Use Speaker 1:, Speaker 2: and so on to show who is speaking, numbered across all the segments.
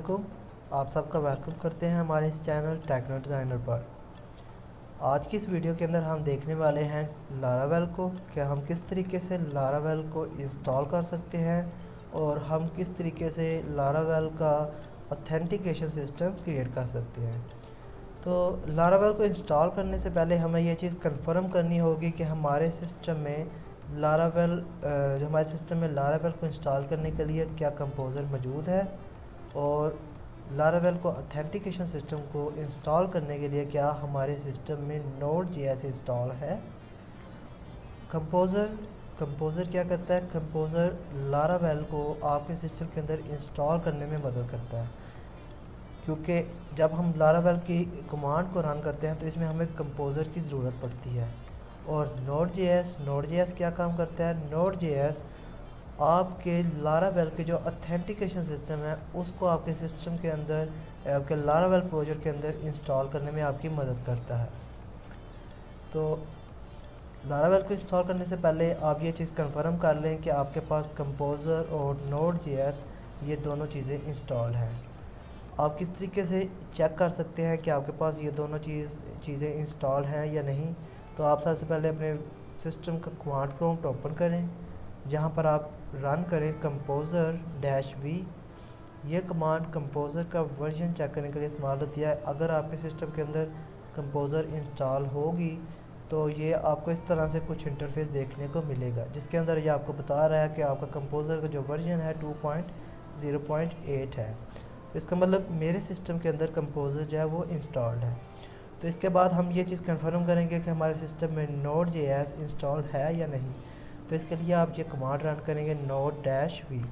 Speaker 1: वालेकुम। आप सबका वेलकम करते हैं हमारे इस चैनल टेक्नो डिज़ाइनर पर। आज की इस वीडियो के अंदर हम देखने वाले हैं लारावेल को, कि हम किस तरीके से लारावेल को इंस्टॉल कर सकते हैं और हम किस तरीके से लारावेल का ऑथेंटिकेशन सिस्टम क्रिएट कर सकते हैं। तो लारावेल को इंस्टॉल करने से पहले हमें यह चीज़ कंफर्म करनी होगी कि हमारे सिस्टम में लारावेल को इंस्टॉल करने के लिए क्या कंपोज़र मौजूद है, और लारावेल को ऑथेंटिकेशन सिस्टम को इंस्टॉल करने के लिए क्या हमारे सिस्टम में Node.js इंस्टॉल है। कंपोज़र क्या करता है? कंपोज़र लारावेल को आपके सिस्टम के अंदर इंस्टॉल करने में मदद करता है, क्योंकि जब हम लारावेल की कमांड को रन करते हैं तो इसमें हमें कंपोज़र की ज़रूरत पड़ती है। और Node.js क्या काम करता है? Node.js आपके लारावेल के जो ऑथेंटिकेशन सिस्टम है उसको आपके सिस्टम के अंदर, आपके लारावेल प्रोजेक्ट के अंदर इंस्टॉल करने में आपकी मदद करता है। तो लारावेल को इंस्टॉल करने से पहले आप ये चीज़ कंफर्म कर लें कि आपके पास कंपोज़र और Node.js ये दोनों चीज़ें इंस्टॉल हैं। आप किस तरीके से चेक कर सकते हैं कि आपके पास ये दोनों चीज़ें इंस्टॉल हैं या नहीं? तो आप सबसे पहले अपने सिस्टम का कमांड प्रॉम्प्ट ओपन करें, जहाँ पर आप रन करें composer-v। ये कमांड कंपोज़र का वर्जन चेक करने के लिए इस्तेमाल होती है। अगर आपके सिस्टम के अंदर कंपोज़र इंस्टॉल होगी तो ये आपको इस तरह से कुछ इंटरफेस देखने को मिलेगा, जिसके अंदर ये आपको बता रहा है कि आपका कंपोज़र का जो वर्जन है 2.0.8 है। इसका मतलब मेरे सिस्टम के अंदर कंपोज़र जो है वो इंस्टॉल्ड है। तो इसके बाद हम ये चीज़ कंफर्म करेंगे कि हमारे सिस्टम में Node.js इंस्टॉल्ड है या नहीं। तो इसके लिए आप ये कमांड रन करेंगे node-v।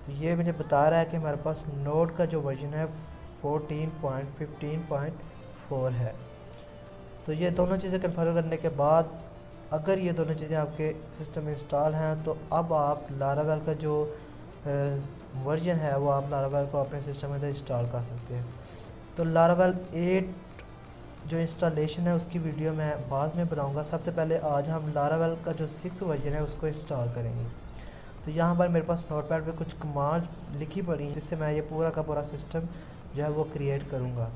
Speaker 1: तो ये मुझे बता रहा है कि हमारे पास नोड का जो वर्जन है 14.15.4 है। तो ये दोनों चीज़ें कंफर्म करने के बाद अगर ये दोनों चीज़ें आपके सिस्टम में इंस्टॉल हैं तो अब आप लारावेल का जो वर्जन है वो आप लारावेल को अपने सिस्टम में इंस्टॉल कर सकते हैं। तो लारावेल 8 जो इंस्टॉलेशन है उसकी वीडियो मैं बाद में बनाऊंगा। सबसे पहले आज हम लारावेल का जो 6 वर्जन है उसको इंस्टॉल करेंगे। तो यहाँ पर मेरे पास नोटपैड पे कुछ कमांड्स लिखी पड़ी हैं जिससे मैं ये पूरा का पूरा सिस्टम जो है वो क्रिएट करूँगा।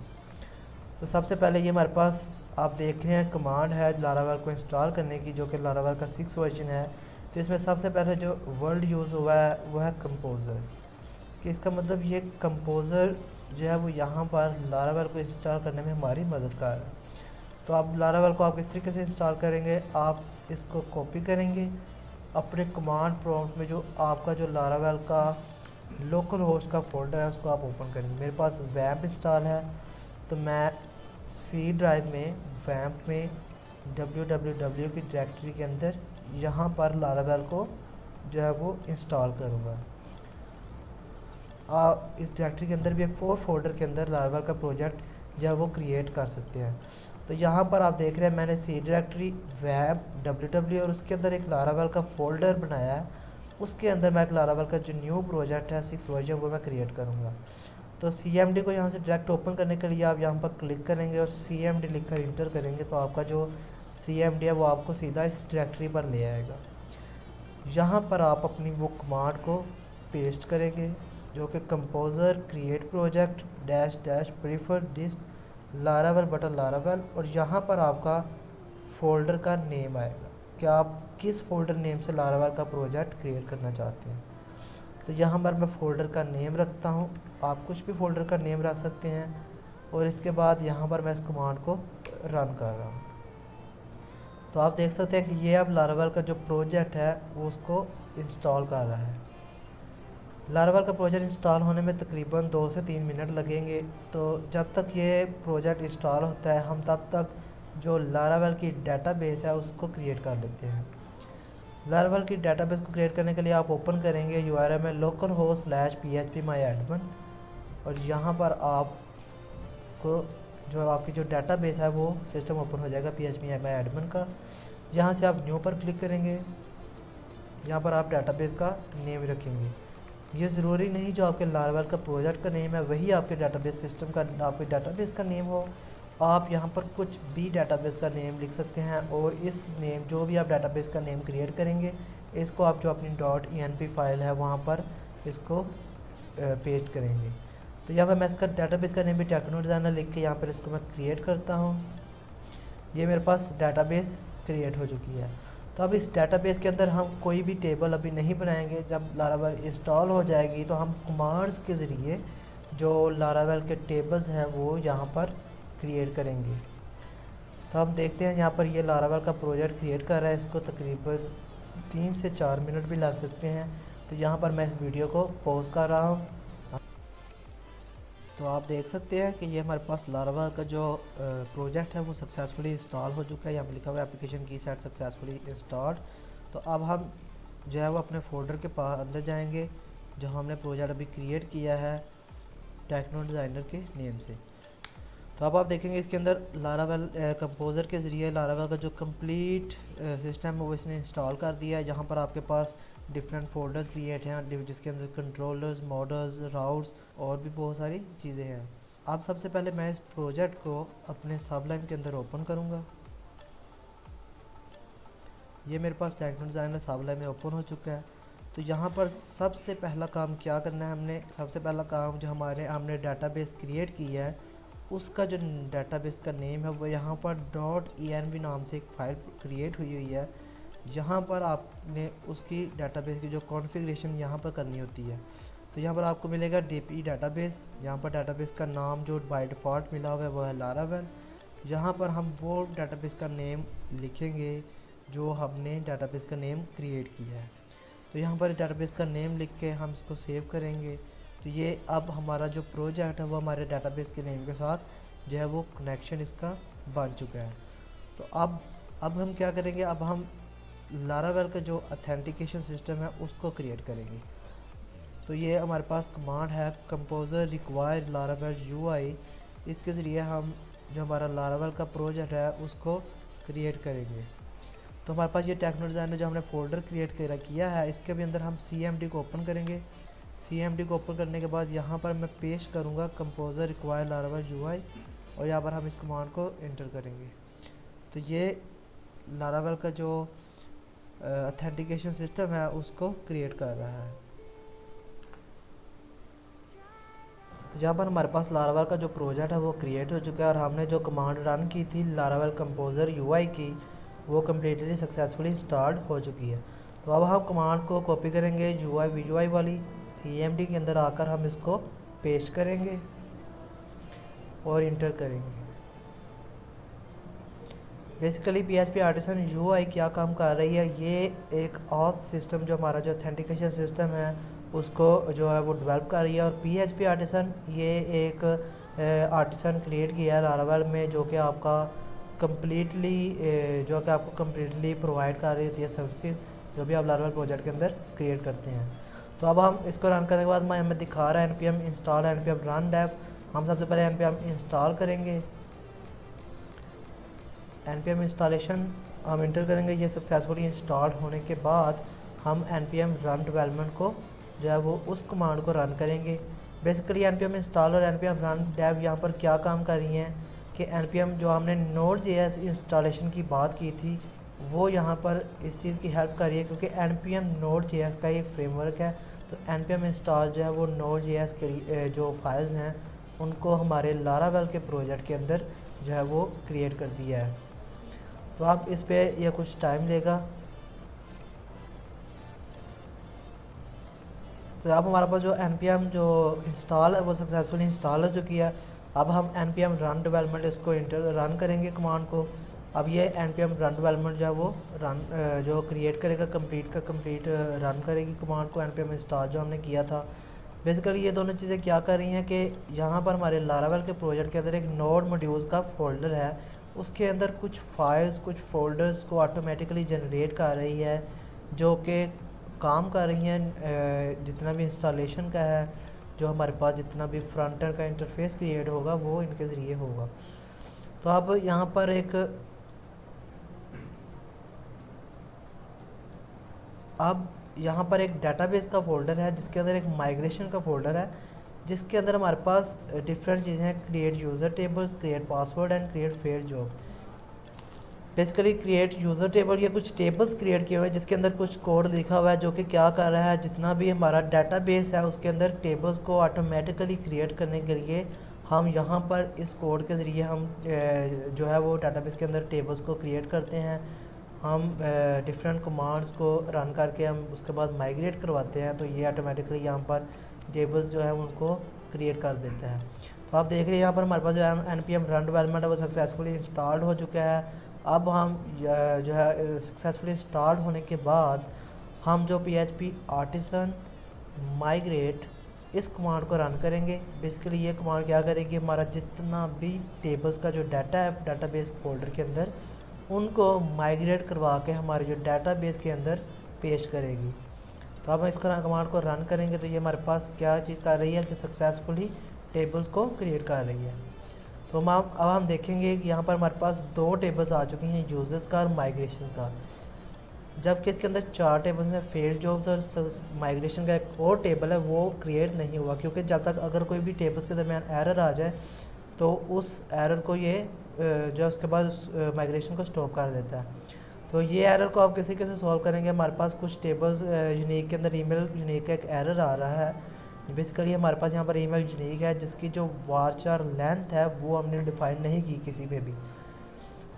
Speaker 1: तो सबसे पहले ये हमारे पास आप देख रहे हैं कमांड है लारावेल को इंस्टॉल करने की, जो कि लारावेल का 6 वर्जन है। तो इसमें सबसे पहले जो वर्ड यूज़ हुआ है वो है कंपोज़र, कि इसका मतलब ये कंपोज़र जो है वो यहाँ पर लारावेल को इंस्टॉल करने में हमारी मदद कर रहा है। तो आप लारावेल को आप किस तरीके से इंस्टॉल करेंगे? आप इसको कॉपी करेंगे अपने कमांड प्रॉम्प्ट में, जो आपका जो लारावेल का लोकल होस्ट का फोल्डर है उसको आप ओपन करेंगे। मेरे पास वैम्प इंस्टॉल है तो मैं सी ड्राइव में वैम्प में www की डायरेक्टरी के अंदर यहाँ पर लारावेल को जो है वो इंस्टॉल करूँगा। आप इस डायरेक्टरी के अंदर भी एक 4 फोल्डर के अंदर लारावेल का प्रोजेक्ट जो है वो क्रिएट कर सकते हैं। तो यहाँ पर आप देख रहे हैं मैंने सी डायरेक्टरी वैम्प www और उसके अंदर एक लारावेल का फोल्डर बनाया है। उसके अंदर मैं एक लारावेल का जो न्यू प्रोजेक्ट है 6 वर्जन वो मैं क्रिएट करूँगा। तो CMD को यहाँ से डायरेक्ट ओपन करने के लिए आप यहाँ पर क्लिक करेंगे और CMD लिखकर इंटर करेंगे तो आपका जो CMD है वो आपको सीधा इस डायरेक्टरी पर ले आएगा। यहाँ पर आप अपनी वो कमांड को पेस्ट करेंगे, जो कि composer create project -- prefer dist Laravel button Laravel, और यहाँ पर आपका फ़ोल्डर का नेम आएगा कि आप किस फ़ोल्डर नेम से लारावेल का प्रोजेक्ट क्रिएट करना चाहते हैं। तो यहाँ पर मैं फ़ोल्डर का नेम रखता हूँ, आप कुछ भी फ़ोल्डर का नेम रख सकते हैं। और इसके बाद यहाँ पर मैं इस कमांड को रन कर रहा हूँ। तो आप देख सकते हैं कि ये अब लारावेल का जो प्रोजेक्ट है वो उसको इंस्टॉल कर रहा है। लारावेल का प्रोजेक्ट इंस्टॉल होने में तकरीबन 2 से 3 मिनट लगेंगे। तो जब तक ये प्रोजेक्ट इंस्टॉल होता है हम तब तक जो लारावेल की डेटाबेस है उसको क्रिएट कर लेते हैं। लारावेल की डेटाबेस को क्रिएट करने के लिए आप ओपन करेंगे URL में localhost/phpMyAdmin, और यहाँ पर आपको जो आपकी जो डेटाबेस है वो सिस्टम ओपन हो जाएगा phpMyAdmin का। यहाँ से आप न्यू पर क्लिक करेंगे, यहाँ पर आप डेटाबेस का नेम रखेंगे। ये ज़रूरी नहीं जो आपके लारावेल का प्रोजेक्ट का नेम है वही आपके डेटाबेस सिस्टम का आपके डेटाबेस का नेम हो। आप यहाँ पर कुछ भी डेटाबेस का नेम लिख सकते हैं, और इस नेम जो भी आप डेटाबेस का नेम क्रिएट करेंगे इसको आप जो अपनी .env फाइल है वहाँ पर इसको पेस्ट करेंगे। तो यहाँ पर मैं इसका डाटाबेस का नेम भी टेक्नो डिज़ाइनर लिख के यहाँ पर इसको मैं क्रिएट करता हूँ। ये मेरे पास डाटाबेस क्रिएट हो चुकी है। तो अब इस डाटाबेस के अंदर हम कोई भी टेबल अभी नहीं बनाएंगे। जब लारावेल इंस्टॉल हो जाएगी तो हम कमांड्स के ज़रिए जो लारावेल के टेबल्स हैं वो यहाँ पर क्रिएट करेंगे। तो हम देखते हैं यहाँ पर ये लारावेल का प्रोजेक्ट क्रिएट कर रहा है। इसको तकरीबन 3 से 4 मिनट भी लग सकते हैं। तो यहाँ पर मैं इस वीडियो को पॉज कर रहा हूँ। तो आप देख सकते हैं कि ये हमारे पास लारावेल का जो प्रोजेक्ट है वो सक्सेसफुली इंस्टॉल हो चुका है। यहाँ पर लिखा हुआ है एप्लीकेशन की सेट सक्सेसफुली इंस्टॉल्ड। तो अब हम जो है वो अपने फोल्डर के पास अंदर जाएंगे जो हमने प्रोजेक्ट अभी क्रिएट किया है टेक्नो डिज़ाइनर के नेम से। तो अब आप देखेंगे इसके अंदर लारावेल कंपोज़र के ज़रिए लारावेल का जो कंप्लीट सिस्टम है वो इसने इंस्टॉल कर दिया है। यहाँ पर आपके पास डिफरेंट फोल्डर्स क्रिएट हैं जिसके अंदर कंट्रोलर्स, मॉडल्स, राउट्स और भी बहुत सारी चीज़ें हैं। अब सबसे पहले मैं इस प्रोजेक्ट को अपने सबलाइन के अंदर ओपन करूँगा। ये मेरे पास टेक्नो डिज़ाइनर सबलाइन में ओपन हो चुका है। तो यहाँ पर सबसे पहला काम क्या करना है, हमने सबसे पहला काम जो हमने डाटाबेस क्रिएट किया है उसका जो डाटाबेस का नेम है वो यहाँ पर .env नाम से एक फ़ाइल क्रिएट हुई है। यहाँ पर आपने उसकी डाटाबेस की जो कॉन्फ़िगरेशन यहाँ पर करनी होती है। तो यहाँ पर आपको मिलेगा डीपी डाटाबेस। यहाँ पर डाटाबेस का नाम जो बाय डिफ़ॉल्ट मिला हुआ है वो है लारावेल। यहाँ पर हम वो डाटाबेस का नेम लिखेंगे जो हमने डाटाबेस का नेम क्रिएट किया है। तो यहाँ पर डाटाबेस का नेम लिख के हम इसको सेव करेंगे। तो ये अब हमारा जो प्रोजेक्ट है वो हमारे डाटाबेस के नेम के साथ जो है वो कनेक्शन इसका बन चुका है। तो अब हम क्या करेंगे, अब हम लारावेल का जो ऑथेंटिकेशन सिस्टम है उसको क्रिएट करेंगे। तो ये हमारे पास कमांड है कंपोज़र रिक्वायर लारावेल UI। इसके ज़रिए हम जो हमारा लारावेल का प्रोजेक्ट है उसको क्रिएट करेंगे। तो हमारे पास ये टेक्नो डिज़ाइनर जो हमने फ़ोल्डर क्रिएट किया है इसके भी अंदर हम CMD को ओपन करेंगे। CMD को ओपन करने के बाद यहाँ पर मैं पेस्ट करूँगा कंपोज़र रिक्वायर लारावेल UI और यहाँ पर हम इस कमांड को एंटर करेंगे। तो ये लारावेल का जो ऑथेंटिकेशन सिस्टम है उसको क्रिएट कर रहा है। तो यहाँ पर हमारे पास लारावेल का जो प्रोजेक्ट है वो क्रिएट हो चुका है और हमने जो कमांड रन की थी लारावेल कंपोज़र UI की वो कम्प्लीटली सक्सेसफुली स्टार्ट हो चुकी है। तो अब हम कमांड को कॉपी करेंगे UI वाली CMD के अंदर आकर हम इसको पेस्ट करेंगे और इंटर करेंगे। बेसिकली PHP आर्टिसन UI क्या काम कर रही है, ये एक ऑथ सिस्टम जो हमारा जो ऑथेंटिकेशन सिस्टम है उसको जो है वो डेवलप कर रही है। और PHP आर्टिसन ये एक आर्टिसन क्रिएट किया है लारावेल में जो कि आपको कम्प्लीटली प्रोवाइड कर रही होती है सर्विसेज जो भी आप लारावेल प्रोजेक्ट के अंदर क्रिएट करते हैं। तो अब हम इसको रन करने के बाद मैं हमें दिखा रहा है npm install npm run dev. हम सबसे पहले npm इंस्टॉल करेंगे। npm इंस्टॉलेशन हम इंटर करेंगे। ये सक्सेसफुली इंस्टॉल होने के बाद हम npm रन डेवलपमेंट को जो है वो उस कमांड को रन करेंगे। बेसिकली npm इंस्टॉल और npm रन डेव यहाँ पर क्या काम कर रही हैं कि npm जो हमने Node.js इंस्टॉलेशन की बात की थी वो यहाँ पर इस चीज़ की हेल्प कर रही है क्योंकि npm Node.js का एक फ्रेमवर्क है। तो npm इंस्टॉल जो है वो Node.js के जो फाइल्स हैं उनको हमारे लारावेल के प्रोजेक्ट के अंदर जो है वो क्रिएट कर दिया है। तो आप इस पे ये कुछ टाइम लेगा। तो अब हमारे पास जो npm जो इंस्टॉल है वो सक्सेसफुली इंस्टॉल हो चुकी है। अब हम npm रन डेवलपमेंट इसको रन करेंगे कमांड को। अब ये npm रन डेवलपमेंट जो है वो रन जो क्रिएट करेगा कंप्लीट रन करेगी कमांड को npm इंस्टॉल जो हमने किया था। बेसिकली ये दोनों चीज़ें क्या कर रही हैं कि यहाँ पर हमारे लारावेल के प्रोजेक्ट के अंदर एक नोड मॉड्यूल्स का फोल्डर है, उसके अंदर कुछ फाइल्स कुछ फोल्डर्स को ऑटोमेटिकली जनरेट कर रही है जो कि काम कर रही हैं जितना भी इंस्टॉलेशन का है, जो हमारे पास जितना भी फ्रंट एंड का इंटरफेस क्रिएट होगा वो इनके ज़रिए होगा। तो अब यहाँ पर एक डाटाबेस का फ़ोल्डर है जिसके अंदर एक माइग्रेशन का फ़ोल्डर है जिसके अंदर हमारे पास डिफरेंट चीज़ें हैं, create user tables, create password and create fair job. Basically create user table, ये कुछ टेबल्स क्रिएट किए हुए हैं जिसके अंदर कुछ कोड लिखा हुआ है जो कि क्या कर रहा है, जितना भी हमारा डाटाबेस है उसके अंदर टेबल्स को ऑटोमेटिकली क्रिएट करने के लिए हम यहाँ पर इस कोड के ज़रिए हम जो है वो डाटाबेस के अंदर टेबल्स को क्रिएट करते हैं। हम डिफरेंट कमांड्स को रन करके हम उसके बाद माइग्रेट करवाते हैं, तो ये ऑटोमेटिकली यहाँ पर टेबल्स जो है उनको क्रिएट कर देता है। तो आप देख रहे हैं यहाँ पर हमारे पास जो है npm रन डेवलपमेंट है वो सक्सेसफुली इंस्टॉल्ड हो चुका है। अब हम जो है सक्सेसफुली इंस्टॉल्ड होने के बाद हम जो PHP आर्टिसन माइग्रेट इस कमांड को रन करेंगे। बेसिकली ये कमांड क्या करेगी, हमारा जितना भी टेबल्स का जो डाटा है डाटाबेस फोल्डर के अंदर उनको माइग्रेट करवा के हमारे जो डाटाबेस के अंदर पेश करेगी। तो अब हम इस कमांड को रन करेंगे तो ये हमारे पास क्या चीज़ कर रही है कि सक्सेसफुली टेबल्स को क्रिएट कर रही है। तो अब हम देखेंगे कि यहाँ पर हमारे पास 2 टेबल्स आ चुकी हैं, यूजर्स का और माइग्रेशन का, जबकि इसके अंदर 4 टेबल्स हैं। फेल्ड जॉब्स और माइग्रेशन का एक और टेबल है वो क्रिएट नहीं हुआ, क्योंकि जब तक अगर कोई भी टेबल्स के दरमियान एरर आ जाए तो उस एरर को ये जो उसके बाद उस माइग्रेशन को स्टॉप कर देता है। तो ये एरर को आप किसी कैसे सॉल्व करेंगे, हमारे पास कुछ टेबल्स यूनिक के अंदर ईमेल यूनिक का एक एरर आ रहा है। बेसिकली हमारे पास यहाँ पर ईमेल यूनिक है जिसकी जो वारचार लेंथ है वो हमने डिफाइन नहीं की किसी पे भी।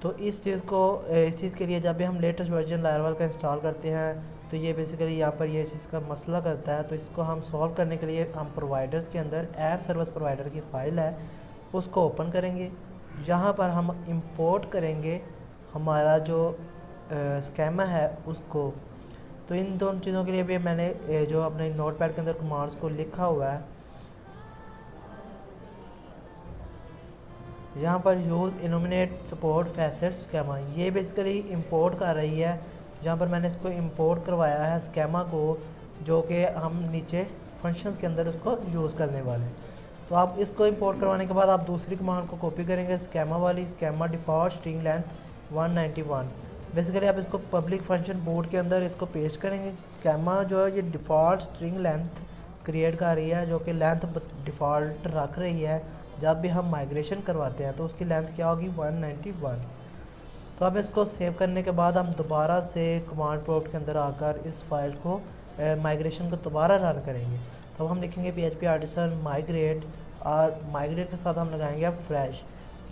Speaker 1: तो इस चीज़ के लिए जब भी हम लेटेस्ट वर्जन लारावेल का इंस्टॉल करते हैं तो ये बेसिकली यहाँ पर ये चीज़ का मसला करता है। तो इसको हम सॉल्व करने के लिए हम प्रोवाइडर्स के अंदर ऐप सर्विस प्रोवाइडर की फ़ाइल है उसको ओपन करेंगे। यहाँ पर हम इंपोर्ट करेंगे हमारा जो स्कीमा है उसको। तो इन दोनों चीज़ों के लिए भी मैंने जो अपने नोटपैड के अंदर कमांड्स को लिखा हुआ है, यहाँ पर use innominate support facets schema, ये बेसिकली इंपोर्ट कर रही है। जहाँ पर मैंने इसको इंपोर्ट करवाया है स्कीमा को, जो कि हम नीचे फंक्शंस के अंदर उसको यूज़ करने वाले हैं। तो आप इसको इंपोर्ट करवाने के बाद आप दूसरी कमांड को कॉपी करेंगे, स्कीमा वाली, schema default string length 191। Basically आप इसको पब्लिक फंक्शन बोर्ड के अंदर इसको पेश करेंगे। स्कीमा जो है ये डिफ़ॉल्ट स्ट्रिंग लेंथ क्रिएट कर रही है, जो कि लेंथ डिफ़ॉल्ट रख रही है। जब भी हम माइग्रेशन करवाते हैं तो उसकी लेंथ क्या होगी, 191। तो अब इसको सेव करने के बाद हम दोबारा से कमांड प्रॉम्प्ट के अंदर आकर इस फाइल को माइग्रेशन को दोबारा रन करेंगे। तो हम लिखेंगे PHP आर्टिसन माइग्रेट, और माइग्रेट के साथ हम लगाएंगे अब फ्रेश,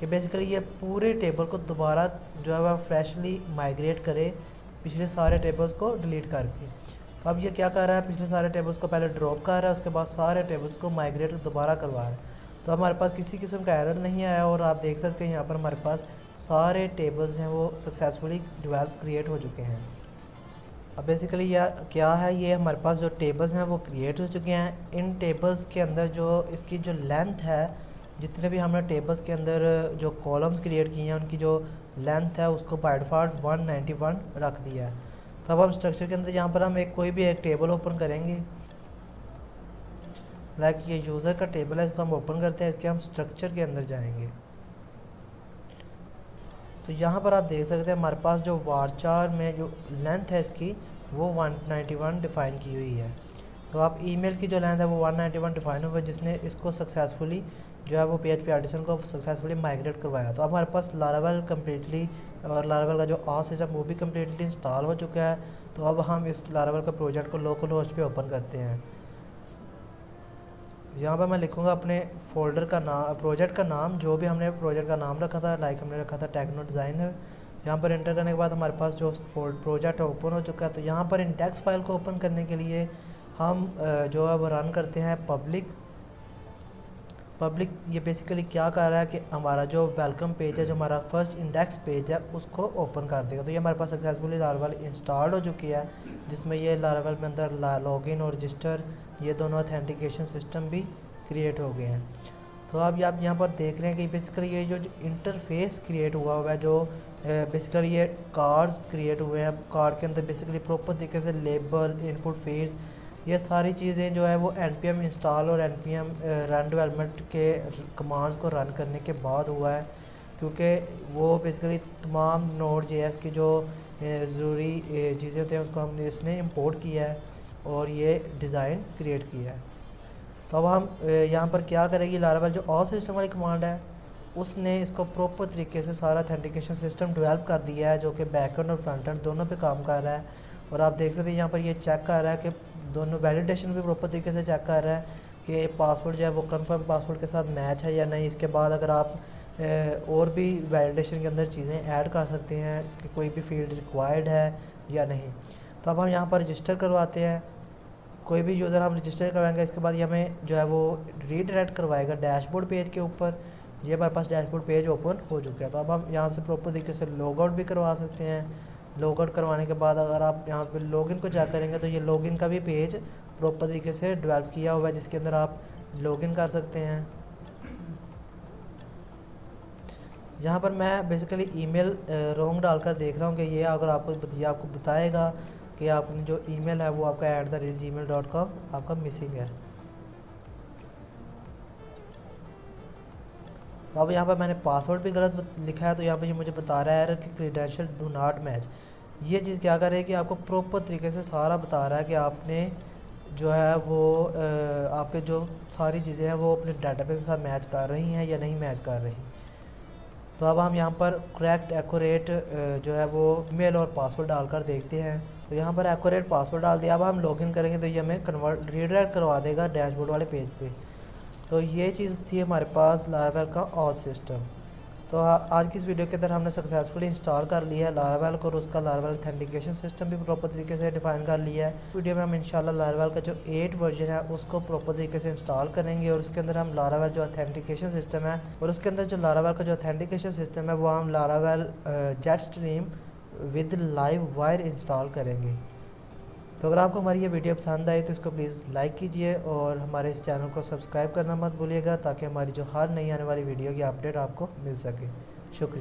Speaker 1: कि बेसिकली ये पूरे टेबल को दोबारा जो है वह फ्रेशली माइग्रेट करे पिछले सारे टेबल्स को डिलीट करके। तो अब ये क्या कर रहा है, पिछले सारे टेबल्स को पहले ड्रॉप कर रहा है, उसके बाद सारे टेबल्स को माइग्रेट दोबारा करवा रहा है। तो हमारे पास किसी किस्म का एरर नहीं आया, और आप देख सकते हैं यहाँ पर हमारे पास सारे टेबल्स हैं वो सक्सेसफुली डेवलप क्रिएट हो चुके हैं। अब बेसिकली यह क्या है, ये हमारे पास जो टेबल्स हैं वो क्रिएट हो चुके हैं। इन टेबल्स के अंदर जो इसकी जो लेंथ है, जितने भी हमने टेबल्स के अंदर जो कॉलम्स क्रिएट किए हैं उनकी जो लेंथ है उसको बाय डिफ़ॉल्ट 191 रख दिया है। तो अब हम स्ट्रक्चर के अंदर यहाँ पर हम कोई भी एक टेबल ओपन करेंगे, लाइक ये यूज़र का टेबल है, इसको हम ओपन करते हैं। इसके हम स्ट्रक्चर के अंदर जाएंगे तो यहाँ पर आप देख सकते हैं हमारे पास जो वारचार में जो लेंथ है इसकी वो 191 डिफ़ाइन की हुई है। तो आप ईमेल की जो लेंथ है वो 191 डिफ़ाइन हुआ है, जिसने इसको सक्सेसफुली जो है वो PHP आर्टिसन को सक्सेसफुली माइग्रेट करवाया। तो अब हमारे पास लारावेल कम्प्लीटली और लारावेल का जो ऑस सिस्टम वो भी कम्प्लीटली इंस्टॉल हो चुका है। तो अब हम इस लारावेल का प्रोजेक्ट को लोकल होस्ट पे ओपन करते हैं। यहाँ पर मैं लिखूँगा अपने फोल्डर का नाम, प्रोजेक्ट का नाम, जो भी हमने प्रोजेक्ट का नाम रखा था, लाइक हमने रखा था टेक्नो डिज़ाइनर। यहाँ पर एंटर करने के बाद हमारे पास जो प्रोजेक्ट ओपन हो चुका है। तो यहाँ पर इंडेक्स फाइल को ओपन करने के लिए हम जो है वो रन करते हैं पब्लिक। ये बेसिकली क्या कर रहा है कि हमारा जो वेलकम पेज है, जो हमारा फर्स्ट इंडेक्स पेज है, उसको ओपन कर देगा। तो ये हमारे पास सक्सेसफुली लारावेल इंस्टॉल्ड हो चुकी है, जिसमें ये लारावेल में अंदर लॉगिन और रजिस्टर ये दोनों ऑथेंटिकेशन सिस्टम भी क्रिएट हो गए हैं। तो अब आप यहाँ पर देख रहे हैं कि बेसिकली ये जो इंटरफेस क्रिएट हुआ है, जो बेसिकली ये कार्ड्स क्रिएट हुए हैं। कार्ड के अंदर बेसिकली प्रॉपर तरीके से लेबल, इनपुट फील्ड्स, ये सारी चीज़ें जो है वो npm इंस्टॉल और npm रन डेवलपमेंट के कमांड्स को रन करने के बाद हुआ है, क्योंकि वो बेसिकली तमाम Node.js की जो ज़रूरी चीज़ें होती हैं उसको हमने इसने इंपोर्ट किया है और ये डिज़ाइन क्रिएट किया है। तो अब हम यहाँ पर क्या करेंगे, लारावेल जो ऑल सिस्टम वाली कमांड है उसने इसको प्रॉपर तरीके से सारा ऑथेंटिकेशन सिस्टम डेवलप कर दिया है, जो कि बैकएंड और फ्रंट एंड दोनों पे काम कर रहा है। और आप देख सकते हैं यहाँ पर ये चेक कर रहा है कि दोनों वैलिडेशन भी प्रॉपर तरीके से चेक कर रहा है कि पासवर्ड जो है वो कंफर्म पासवर्ड के साथ मैच है या नहीं। इसके बाद अगर आप और भी वैलिडेशन के अंदर चीज़ें ऐड कर सकते हैं कि कोई भी फील्ड रिक्वायर्ड है या नहीं। तो अब हम यहाँ पर रजिस्टर करवाते हैं। कोई भी यूज़र हम रजिस्टर करवाएंगे, इसके बाद ये हमें जो है वो रीडायरेक्ट करवाएगा डैशबोर्ड पेज के ऊपर। ये हमारे पास डैशबोर्ड पेज ओपन हो चुका है। तो अब हम यहाँ से प्रॉपर तरीके से लॉग आउट भी करवा सकते हैं। लॉग आउट करवाने के बाद अगर आप यहाँ पे लॉगिन को चेक करेंगे तो ये लॉगिन का भी पेज प्रॉपर तरीके से डेवलप किया हुआ है, जिसके अंदर आप लॉगिन कर सकते हैं। यहाँ पर मैं बेसिकली ईमेल रॉन्ग डालकर देख रहा हूँ कि ये अगर आपको बताएगा कि आपने जो ईमेल है वो आपका @gmail.com आपका मिसिंग है। अब यहाँ पर मैंने पासवर्ड भी गलत लिखा है, तो यहाँ पर ये मुझे बता रहा है कि क्रीडेंशियल डू नॉट मैच। ये चीज़ क्या कर रही है कि आपको प्रॉपर तरीके से सारा बता रहा है कि आपने जो है वो आपके जो सारी चीज़ें हैं वो अपने डाटाबेस के साथ मैच कर रही हैं या नहीं मैच कर रही। तो अब हम यहाँ पर करेक्ट एक्यूरेट जो है वो ईमेल और पासवर्ड डालकर देखते हैं। तो यहाँ पर एक्यूरेट पासवर्ड डाल दिया। अब हम लॉगिन करेंगे तो ये हमें रीडायरेक्ट करवा देगा डैशबोर्ड वाले पेज पे। तो ये चीज़ थी हमारे पास लारावेल का ऑल सिस्टम। तो आज की इस वीडियो के अंदर हमने सक्सेसफुली इंस्टॉल कर लिया है लारावेल को, और उसका लारावेल ऑथेंटिकेशन सिस्टम भी प्रॉपर तरीके से डिफाइन कर लिया है। वीडियो में हम इंशाल्लाह लारावेल का जो 8 वर्जन है उसको प्रॉपर तरीके से इंस्टॉल करेंगे, और उसके अंदर हम लारावेल जो ऑथेंटिकेशन सिस्टम है और उसके अंदर जो लारावेल का जो ऑथेंटिकेशन सिस्टम है वो हम Laravel jet stream with live wire install करेंगे। तो अगर आपको हमारी ये वीडियो पसंद आई तो इसको प्लीज़ लाइक कीजिए और हमारे इस चैनल को सब्सक्राइब करना मत भूलिएगा, ताकि हमारी जो हर नई आने वाली वीडियो की अपडेट आपको मिल सके। शुक्रिया।